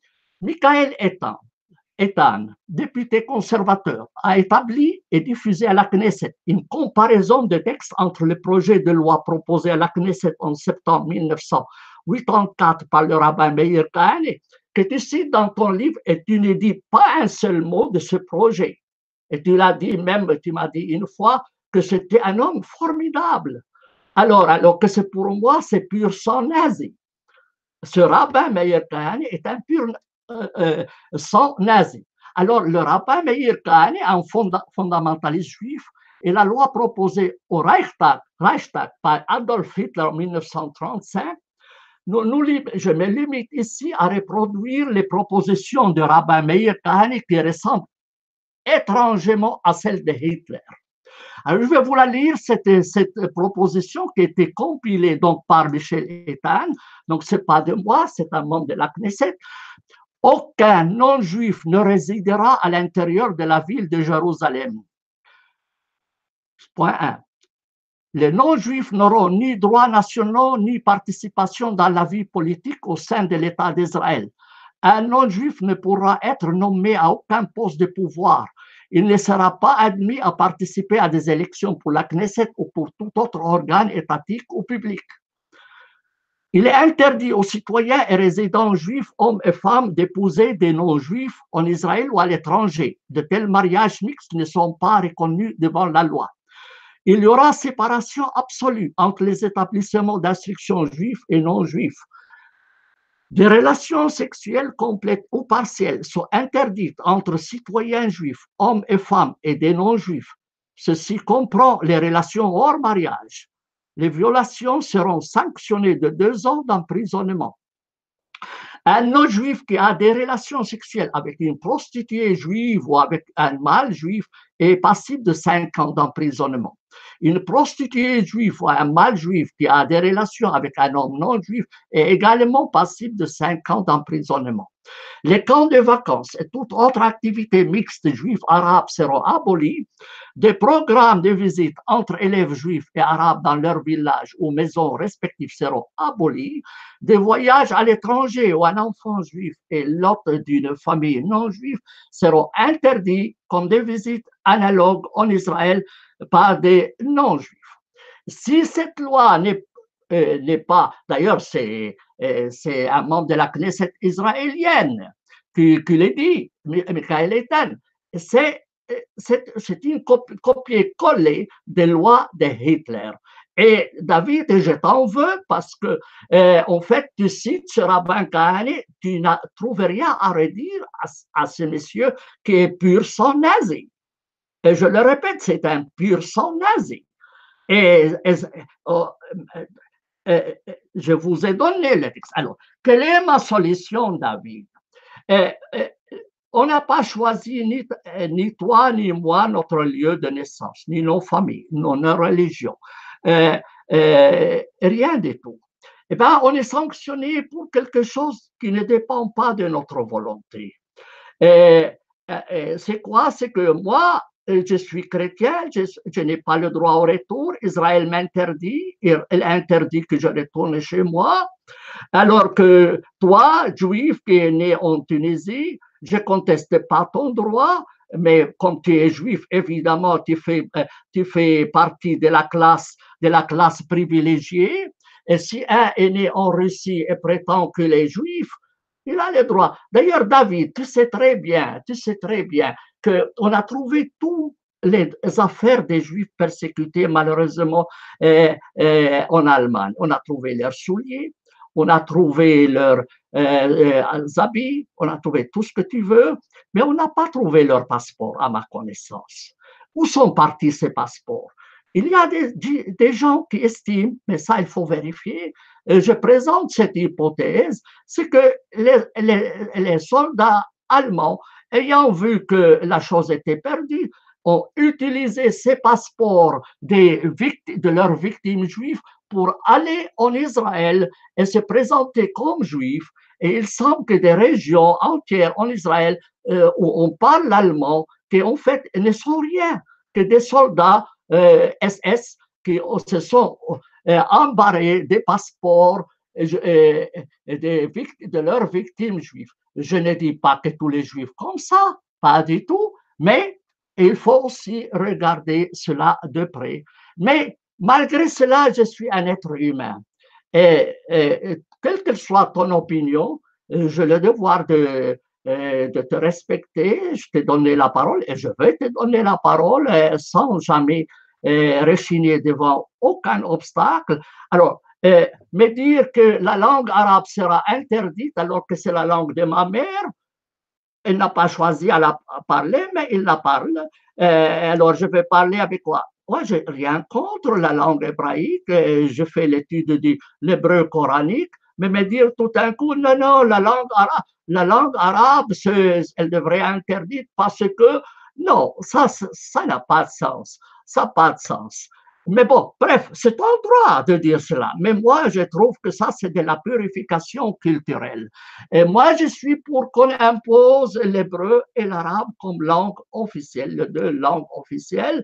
Michael Etan, député conservateur, a établi et diffusé à la Knesset une comparaison de textes entre le projet de loi proposé à la Knesset en septembre 1984 par le rabbin Meir Kahane, que tu cites dans ton livre et tu ne dis pas un seul mot de ce projet. Et tu l'as dit même, tu m'as dit une fois que c'était un homme formidable. Alors que c'est pour moi, c'est pur sang nazi. Ce rabbin Meir Kahane est un pur sang nazi. Alors, le rabbin Meir Kahane est un fondamentaliste juif et la loi proposée au Reichstag par Adolf Hitler en 1935, je me limite ici à reproduire les propositions du rabbin Meir Kahane qui ressemblent étrangement à celles de Hitler. Alors, je vais vous la lire, cette proposition qui a été compilée donc par Michel Etan. Donc, ce n'est pas de moi, c'est un membre de la Knesset. Aucun non-juif ne résidera à l'intérieur de la ville de Jérusalem. Point 1. Les non-juifs n'auront ni droits nationaux ni participation dans la vie politique au sein de l'État d'Israël. Un non-juif ne pourra être nommé à aucun poste de pouvoir. Il ne sera pas admis à participer à des élections pour la Knesset ou pour tout autre organe étatique ou public. Il est interdit aux citoyens et résidents juifs, hommes et femmes, d'épouser des non-juifs en Israël ou à l'étranger. De tels mariages mixtes ne sont pas reconnus devant la loi. Il y aura séparation absolue entre les établissements d'instruction juifs et non-juifs. Des relations sexuelles complètes ou partielles sont interdites entre citoyens juifs, hommes et femmes, et des non-juifs. Ceci comprend les relations hors mariage. Les violations seront sanctionnées de 2 ans d'emprisonnement. Un non-juif qui a des relations sexuelles avec une prostituée juive ou avec un mâle juif est passible de 5 ans d'emprisonnement. Une prostituée juive ou un mâle juif qui a des relations avec un homme non-juif est également passible de 5 ans d'emprisonnement. Les camps de vacances et toute autre activité mixte juifs-arabes seront abolis. Des programmes de visite entre élèves juifs et arabes dans leurs villages ou maisons respectives seront abolis. Des voyages à l'étranger où un enfant juif est l'hôte d'une famille non juive seront interdits comme des visites analogues en Israël par des non-juifs. Si cette loi n'est pas, d'ailleurs, c'est un membre de la Knesset israélienne qui l'a dit, Michael Eitan, c'est une copier-coller des lois de Hitler. Et David, je t'en veux parce que, en fait, tu cites ce rabbin Kahane, tu n'as trouvé rien à redire à ce monsieur qui est pur sang nazi. Et je le répète, c'est un pur sang nazi. Et je vous ai donné le texte. Alors, quelle est ma solution, David? On n'a pas choisi ni toi ni moi notre lieu de naissance, ni nos familles, nos religions, rien du tout. Eh bien, on est sanctionné pour quelque chose qui ne dépend pas de notre volonté. C'est quoi? C'est que moi, je suis chrétien, je n'ai pas le droit au retour. Israël m'interdit, elle interdit que je retourne chez moi. Alors que toi, juif qui es né en Tunisie, je ne conteste pas ton droit, mais comme tu es juif, évidemment, tu fais partie de la classe privilégiée. Et si un est né en Russie et prétend qu'il est juif, il a le droit. D'ailleurs, David, tu sais très bien qu'on a trouvé toutes les affaires des Juifs persécutés, malheureusement, en Allemagne. On a trouvé leurs souliers, on a trouvé leurs habits, on a trouvé tout ce que tu veux, mais on n'a pas trouvé leur passeport, à ma connaissance. Où sont partis ces passeports? Il y a des gens qui estiment, mais ça il faut vérifier, je présente cette hypothèse, c'est que les soldats allemands, ayant vu que la chose était perdue, ont utilisé ces passeports de leurs victimes juives pour aller en Israël et se présenter comme juifs. Et il semble que des régions entières en Israël où on parle l'allemand, qui en fait ne sont rien que des soldats SS qui se sont embarrés des passeports de leurs victimes juives. Je ne dis pas que tous les juifs comme ça, pas du tout, mais il faut aussi regarder cela de près. Mais malgré cela, je suis un être humain. Et quelle que soit ton opinion, j'ai le devoir de te respecter. Je t'ai donné la parole et je vais te donner la parole sans jamais rechigner devant aucun obstacle. Alors, me dire que la langue arabe sera interdite alors que c'est la langue de ma mère, elle n'a pas choisi à la parler, mais il la parle. Alors, je vais parler avec quoi? Moi, je n'ai rien contre la langue hébraïque. Je fais l'étude de l'hébreu coranique, mais me dire tout d'un coup, non, non, la langue arabe, elle devrait être interdite parce que, non, ça n'a pas de sens. Ça n'a pas de sens. Mais bon, bref, c'est ton droit de dire cela. Mais moi, je trouve que ça, c'est de la purification culturelle. Et moi, je suis pour qu'on impose l'hébreu et l'arabe comme langue officielle, les 2 langues officielles.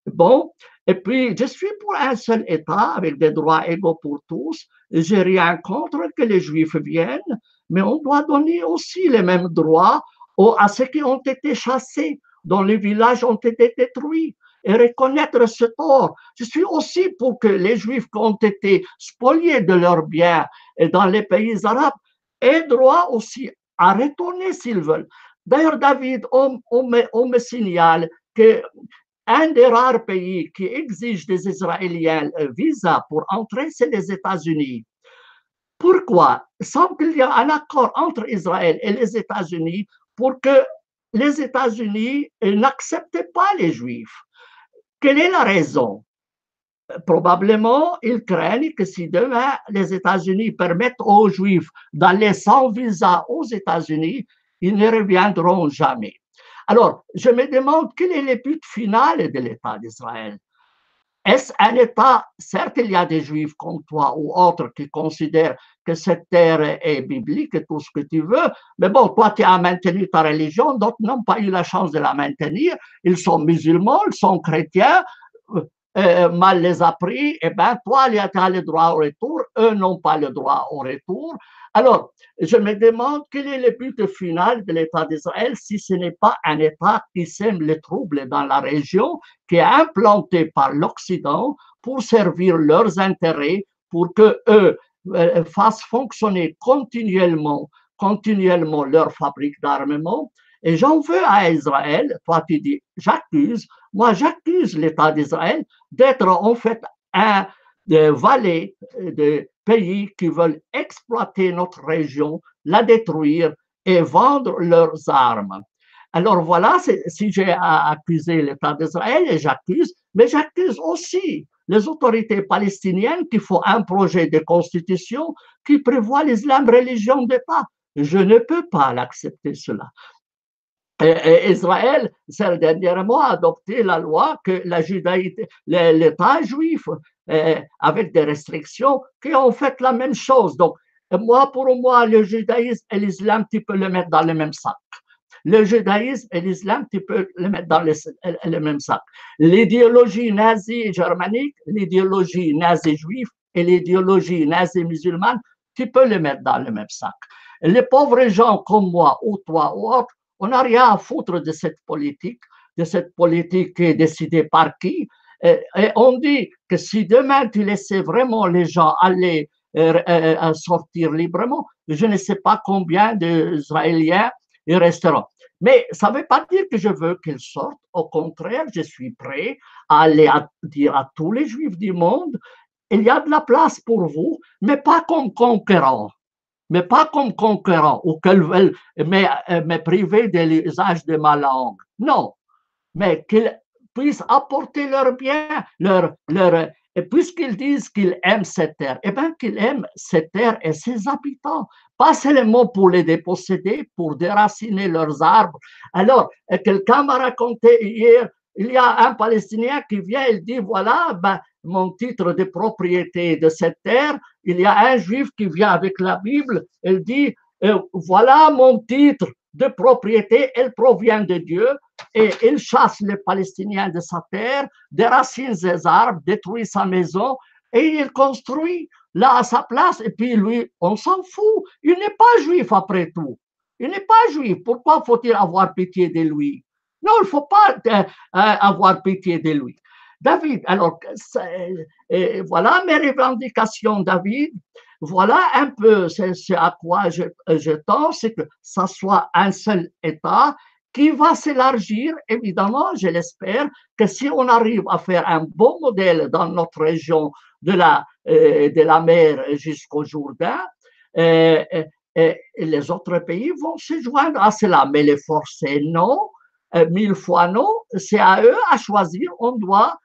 Bon, et puis, je suis pour un seul État avec des droits égaux pour tous. Je n'ai rien contre que les Juifs viennent, mais on doit donner aussi les mêmes droits à ceux qui ont été chassés, dont les villages ont été détruits, et reconnaître ce tort. Je suis aussi pour que les Juifs qui ont été spoliés de leurs biens dans les pays arabes aient droit aussi à retourner s'ils veulent. D'ailleurs, David, on me signale qu'un des rares pays qui exige des Israéliens visa pour entrer, c'est les États-Unis. Pourquoi? Sans qu'il y ait un accord entre Israël et les États-Unis pour que les États-Unis n'acceptent pas les Juifs. Quelle est la raison? Probablement, ils craignent que si demain les États-Unis permettent aux Juifs d'aller sans visa aux États-Unis, ils ne reviendront jamais. Alors, je me demande quel est le but final de l'État d'Israël. Est-ce un État? Certes, il y a des Juifs comme toi ou autres qui considèrent que cette terre est biblique et tout ce que tu veux, mais bon, toi, tu as maintenu ta religion, d'autres n'ont pas eu la chance de la maintenir, ils sont musulmans, ils sont chrétiens, mal les a pris, et bien toi, tu as le droit au retour, eux n'ont pas le droit au retour. Alors, je me demande quel est le but final de l'État d'Israël si ce n'est pas un État qui sème les troubles dans la région, qui est implanté par l'Occident pour servir leurs intérêts, pour qu'eux fassent fonctionner continuellement leur fabrique d'armement. Et j'en veux à Israël, toi tu dis, j'accuse, moi j'accuse l'État d'Israël d'être en fait un valet de pays qui veulent exploiter notre région, la détruire et vendre leurs armes. Alors voilà, si j'ai à accuser l'État d'Israël, et j'accuse, mais j'accuse aussi les autorités palestiniennes qui font un projet de constitution qui prévoit l'islam religion d'État. Je ne peux pas l'accepter cela. Israël, dernièrement, a adopté la loi que l'État juif, avec des restrictions, qui ont fait la même chose. Donc, pour moi, le judaïsme et l'islam, tu peux le mettre dans le même sac. Le judaïsme et l'islam, tu peux le mettre dans le même sac. L'idéologie nazie germanique, l'idéologie nazie juive et l'idéologie nazie musulmane, tu peux les mettre dans le même sac. Les pauvres gens comme moi ou toi ou autre, on n'a rien à foutre de cette politique qui est décidée par qui. Et on dit que si demain tu laissais vraiment les gens aller sortir librement, je ne sais pas combien d'Israéliens y resteront. Mais ça ne veut pas dire que je veux qu'ils sortent. Au contraire, je suis prêt à aller dire à tous les Juifs du monde, il y a de la place pour vous, mais pas comme conquérants. Mais pas comme conquérants ou qu'elles veulent me priver de l'usage de ma langue. Non, mais qu'ils puissent apporter leur bien, et puisqu'ils disent qu'ils aiment cette terre, eh bien qu'ils aiment cette terre et ses habitants, pas seulement pour les déposséder, pour déraciner leurs arbres. Alors, quelqu'un m'a raconté hier, il y a un Palestinien qui vient, il dit, voilà, mon titre de propriété de cette terre. Il y a un Juif qui vient avec la Bible, il dit, voilà mon titre de propriété, elle provient de Dieu, et il chasse les Palestiniens de sa terre, déracine ses arbres, détruit sa maison, et il construit là à sa place, et puis lui, on s'en fout, il n'est pas juif après tout, il n'est pas juif, pourquoi faut-il avoir pitié de lui? Non, il ne faut pas avoir pitié de lui. David, alors, voilà mes revendications, David. Voilà un peu ce à quoi je tends, c'est que ça soit un seul État qui va s'élargir, évidemment, je l'espère, que si on arrive à faire un bon modèle dans notre région de la mer jusqu'au Jourdain, les autres pays vont se joindre à cela. Mais les forcer, non, 1000 fois non, c'est à eux à choisir, on doit,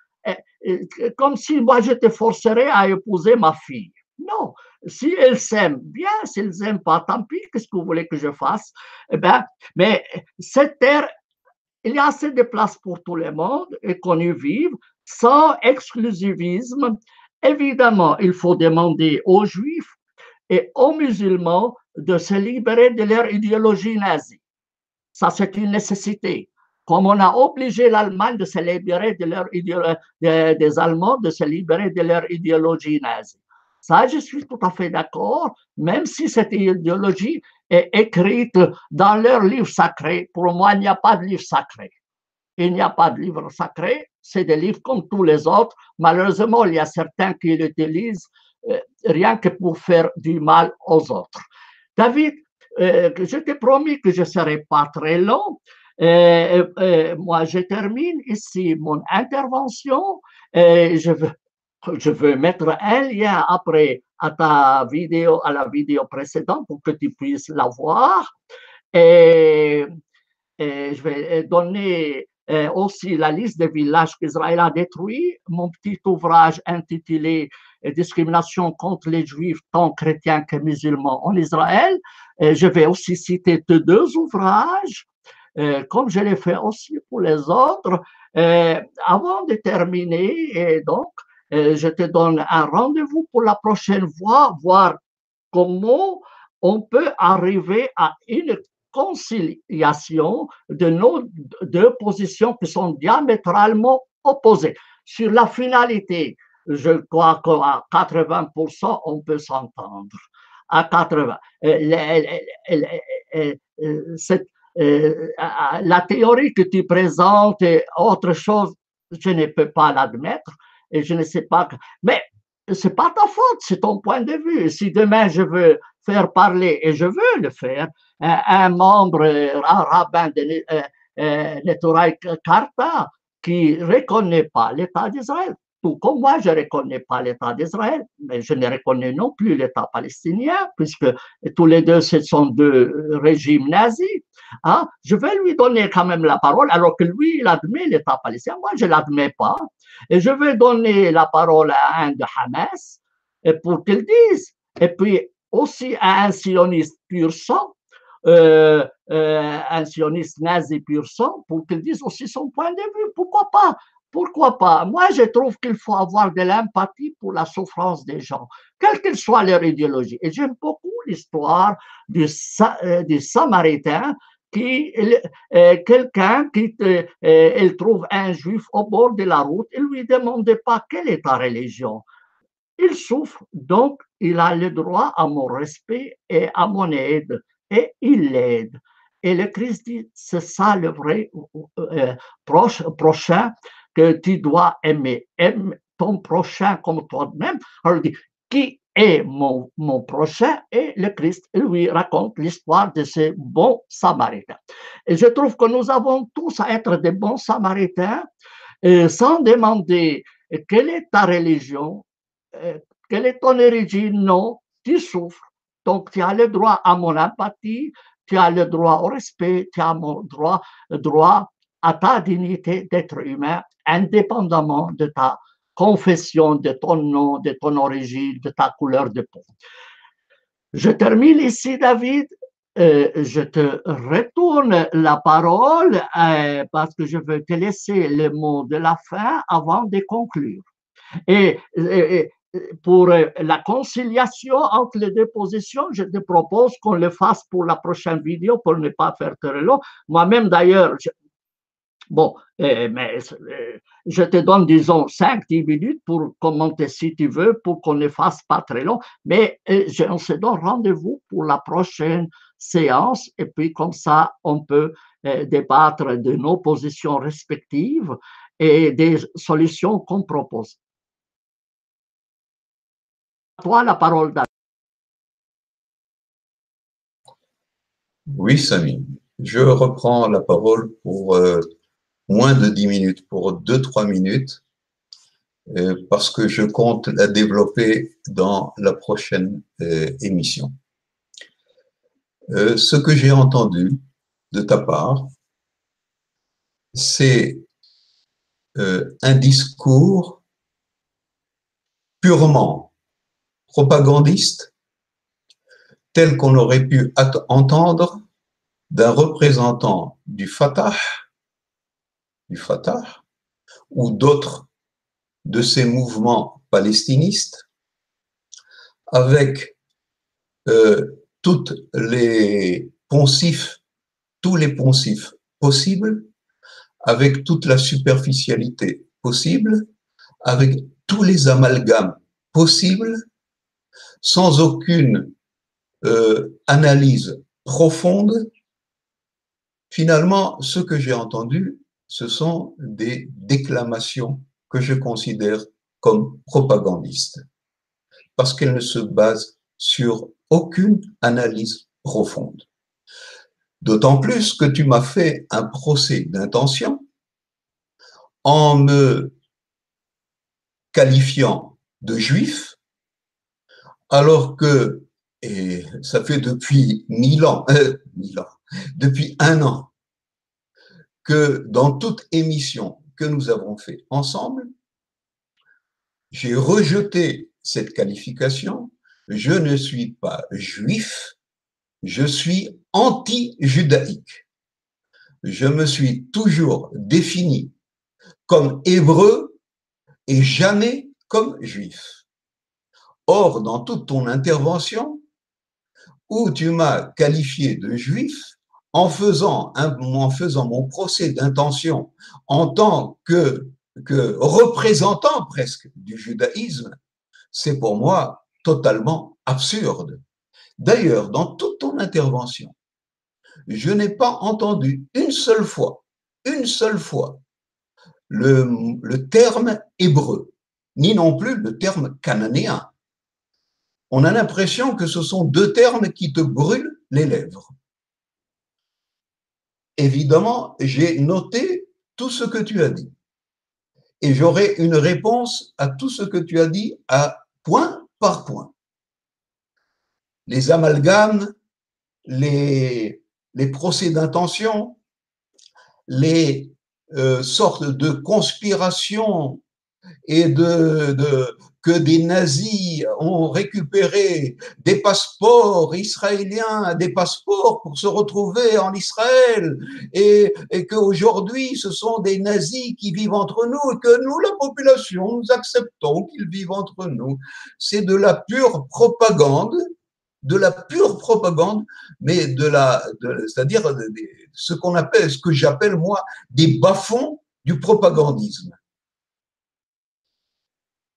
comme si moi je te forcerais à épouser ma fille. Non, si elles s'aiment bien, s'ils n'aiment pas, tant pis, qu'est-ce que vous voulez que je fasse? Eh bien, mais cette terre, il y a assez de place pour tout le monde et qu'on y vive sans exclusivisme. Évidemment, il faut demander aux Juifs et aux musulmans de se libérer de leur idéologie nazie. Ça, c'est une nécessité. Comme on a obligé l'Allemagne de se libérer de leur des Allemands de se libérer de leur idéologie nazie. Ça, je suis tout à fait d'accord, même si cette idéologie est écrite dans leur livre sacré. Pour moi, il n'y a pas de livre sacré. Il n'y a pas de livre sacré, c'est des livres comme tous les autres. Malheureusement, il y a certains qui l'utilisent rien que pour faire du mal aux autres. David, je t'ai promis que je ne serai pas très long. Moi, je termine ici mon intervention. Je veux mettre un lien après à ta vidéo, à la vidéo précédente pour que tu puisses la voir. Et, et je vais donner aussi la liste des villages qu'Israël a détruits. Mon petit ouvrage intitulé Discrimination contre les Juifs, tant chrétiens que musulmans en Israël. Je vais aussi citer deux ouvrages, comme je l'ai fait aussi pour les autres. Avant de terminer, et donc, je te donne un rendez-vous pour la prochaine fois, voir comment on peut arriver à une conciliation de nos deux positions qui sont diamétralement opposées. Sur la finalité, je crois qu'à 80%, on peut s'entendre. À 80. La théorie que tu présentes est autre chose, je ne peux pas l'admettre et je ne sais pas. Mais c'est pas ta faute, c'est ton point de vue. Si demain je veux faire parler, et je veux le faire, un membre, un rabbin de Neturei Karta qui ne reconnaît pas l'État d'Israël, tout comme moi, je ne reconnais pas l'État d'Israël, mais je ne reconnais non plus l'État palestinien, puisque tous les deux, ce sont deux régimes nazis. Hein? Je vais lui donner quand même la parole, alors que lui, il admet l'État palestinien. Moi, je ne l'admets pas. Et je vais donner la parole à un de Hamas pour qu'il dise. Et puis aussi à un sioniste pur sang, un sioniste nazi pur sang, pour qu'il dise aussi son point de vue. Pourquoi pas? Pourquoi pas? Moi, je trouve qu'il faut avoir de l'empathie pour la souffrance des gens, quelle qu'elle soit leur idéologie. Et j'aime beaucoup l'histoire du Samaritain qui, quelqu'un qui il trouve un juif au bord de la route, il ne lui demande pas quelle est ta religion. Il souffre, donc il a le droit à mon respect et à mon aide, et il l'aide. Et le Christ dit, c'est ça le vrai prochain que tu dois aimer. Aime ton prochain comme toi-même. Alors il dit, qui est mon prochain? Et le Christ lui raconte l'histoire de ce bon Samaritain. Et je trouve que nous avons tous à être des bons Samaritains sans demander quelle est ta religion, quelle est ton origine? Non, tu souffres. Donc, tu as le droit à mon empathie, tu as le droit au respect, tu as mon droit à ta dignité d'être humain, indépendamment de ta confession, de ton nom, de ton origine, de ta couleur de peau. Je termine ici, David. Je te retourne la parole parce que je veux te laisser le mot de la fin avant de conclure. Et pour la conciliation entre les deux positions, je te propose qu'on le fasse pour la prochaine vidéo pour ne pas faire très long. Moi-même, d'ailleurs, bon, mais je te donne, disons, 5-10 minutes pour commenter si tu veux, pour qu'on ne fasse pas très long. Mais on se donne rendez-vous pour la prochaine séance. Et puis, comme ça, on peut débattre de nos positions respectives et des solutions qu'on propose. Toi, la parole. Oui, Samy. Je reprends la parole pour moins de 10 minutes, pour 2-3 minutes, parce que je compte la développer dans la prochaine émission. Ce que j'ai entendu de ta part, c'est un discours purement propagandiste, tel qu'on aurait pu entendre d'un représentant du Fatah ou d'autres de ces mouvements palestinistes, avec tous les poncifs possibles, avec toute la superficialité possible, avec tous les amalgames possibles, sans aucune analyse profonde. Finalement, ce que j'ai entendu, ce sont des déclamations que je considère comme propagandistes, parce qu'elles ne se basent sur aucune analyse profonde. D'autant plus que tu m'as fait un procès d'intention en me qualifiant de juif, alors que, et ça fait depuis 1000 ans, depuis 1 an, que dans toute émission que nous avons fait ensemble, j'ai rejeté cette qualification. Je ne suis pas juif, je suis anti-judaïque. Je me suis toujours défini comme hébreu et jamais comme juif. Or, dans toute ton intervention, où tu m'as qualifié de juif, en faisant mon procès d'intention en tant que représentant presque du judaïsme, c'est pour moi totalement absurde. D'ailleurs, dans toute ton intervention, je n'ai pas entendu une seule fois, le terme hébreu, ni non plus le terme cananéen. On a l'impression que ce sont deux termes qui te brûlent les lèvres. Évidemment, j'ai noté tout ce que tu as dit. Et j'aurai une réponse à tout ce que tu as dit à point par point. Les amalgames, les procès d'intention, les sortes de conspirations et que des nazis ont récupéré des passeports israéliens, des passeports pour se retrouver en Israël, et qu'aujourd'hui ce sont des nazis qui vivent entre nous et que nous, la population, nous acceptons qu'ils vivent entre nous. C'est de la pure propagande, mais c'est-à-dire ce que j'appelle moi des bas-fonds du propagandisme.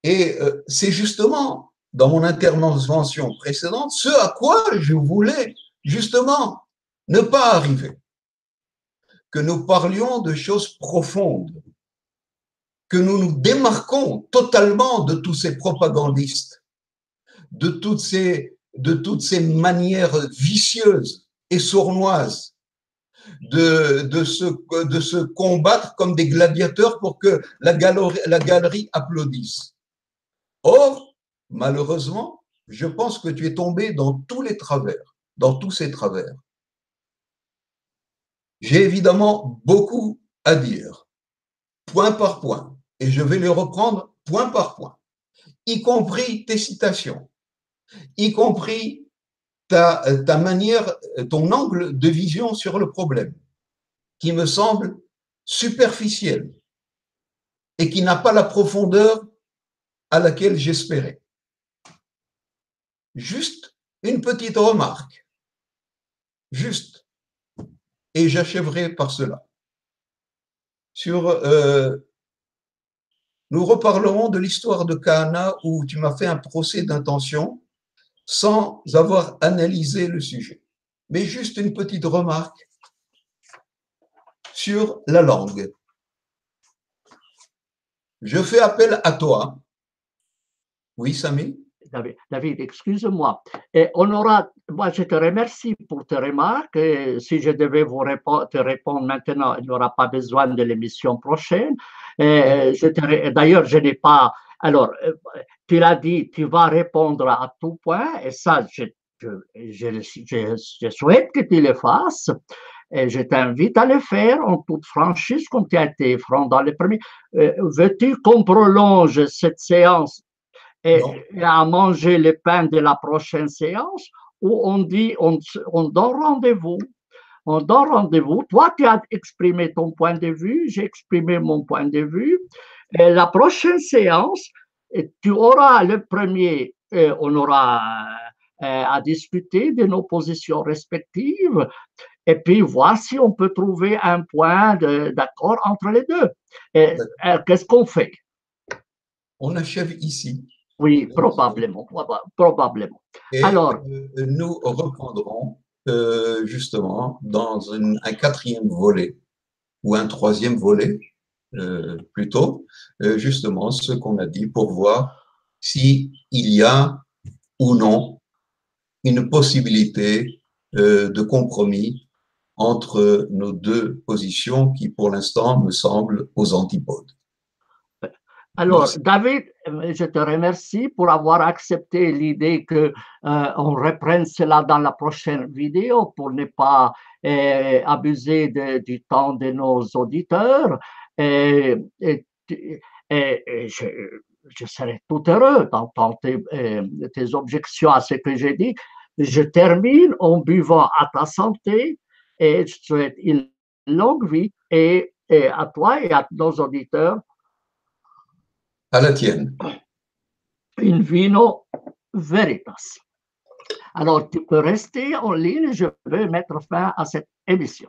Et c'est justement, dans mon intervention précédente, ce à quoi je voulais justement ne pas arriver. Que nous parlions de choses profondes, que nous nous démarquons totalement de tous ces propagandistes, de toutes ces manières vicieuses et sournoises de se combattre comme des gladiateurs pour que la galerie applaudisse. Or, malheureusement, je pense que tu es tombé dans tous ces travers. J'ai évidemment beaucoup à dire, point par point, et je vais les reprendre point par point, y compris tes citations, y compris ta manière, ton angle de vision sur le problème, qui me semble superficiel et qui n'a pas la profondeur à laquelle j'espérais. Juste une petite remarque, juste, et j'achèverai par cela. Nous reparlerons de l'histoire de Kahana où tu m'as fait un procès d'intention sans avoir analysé le sujet. Mais juste une petite remarque sur la langue. Je fais appel à toi. Oui, Samy? David, excuse-moi. Moi, je te remercie pour tes remarques. Et si je devais te répondre maintenant, il n'y aura pas besoin de l'émission prochaine. D'ailleurs, je n'ai pas. Alors, tu l'as dit, tu vas répondre à tout point, et ça, je souhaite que tu le fasses. Et je t'invite à le faire en toute franchise, comme tu as été franc dans les premiers. Veux-tu qu'on prolonge cette séance et à manger le pain de la prochaine séance, où on dit, on donne rendez-vous. On donne rendez-vous. Toi, tu as exprimé ton point de vue, j'ai exprimé mon point de vue. Et la prochaine séance, tu auras le premier, on aura à discuter de nos positions respectives et puis voir si on peut trouver un point d'accord entre les deux. Qu'est-ce qu'on fait? On achève ici. Oui, probablement. Et alors, nous reprendrons justement dans un quatrième volet ou un troisième volet plutôt, justement ce qu'on a dit pour voir s'il y a ou non une possibilité de compromis entre nos deux positions qui pour l'instant me semblent aux antipodes. Alors, David, je te remercie pour avoir accepté l'idée que on reprenne cela dans la prochaine vidéo pour ne pas abuser du temps de nos auditeurs. Et, et, et je serai tout heureux d'entendre tes objections à ce que j'ai dit. Je termine en buvant à ta santé et je souhaite une longue vie et à toi et à nos auditeurs. À la tienne. In vino veritas. Alors, tu peux rester en ligne, je vais mettre fin à cette émission.